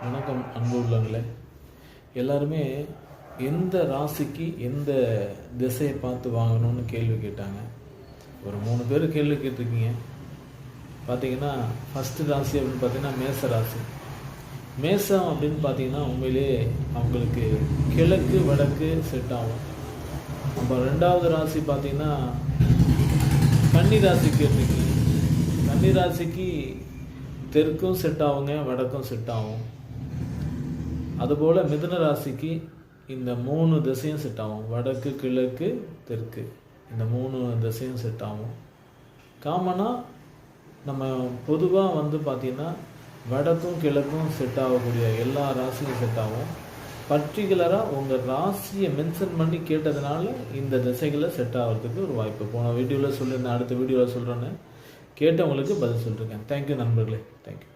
வணக்கம் அன்பு உள்ளங்களே. எல்லாருமே எந்த ராசிக்கு எந்த திசையை பார்த்து வாங்கணும்னு கேள்வி கேட்டாங்க. ஒரு 3 பேர் கேள்வி கேட்டிருக்கீங்க. பார்த்தீங்கன்னா ஃபஸ்ட்டு ராசி அப்படின்னு பார்த்தீங்கன்னா மேச ராசி. மேசம் அப்படின்னு பார்த்தீங்கன்னா உண்மையிலே அவங்களுக்கு கிழக்கு வடக்கு செட் ஆகும். நம்ம 2வது ராசி பார்த்தீங்கன்னா கன்னி ராசி கேட்டிருக்கீங்க. கன்னி ராசிக்கு தெற்கும் செட் ஆகுங்க, வடக்கும் செட் ஆகும். அதுபோல் மிதுன ராசிக்கு இந்த 3 திசையும் செட் ஆகும். வடக்கு, கிழக்கு, தெற்கு, இந்த 3 திசையும் செட் ஆகும். காமனாக நம்ம பொதுவாக பார்த்திங்கன்னா வடக்கும் கிழக்கும் செட் ஆகக்கூடிய எல்லா ராசியும் செட் ஆகும். பர்டிகுலராக உங்கள் ராசியை மென்ஷன் பண்ணி கேட்டதுனால இந்த திசைகளை செட் ஆகிறதுக்கு ஒரு வாய்ப்பு. போன வீடியோவில் சொல்லியிருந்தேன், அடுத்த வீடியோவில் சொல்கிறேன்னு கேட்டவங்களுக்கு பதில் சொல்லியிருக்கேன். தேங்க்யூ நண்பர்களே, தேங்க்யூ.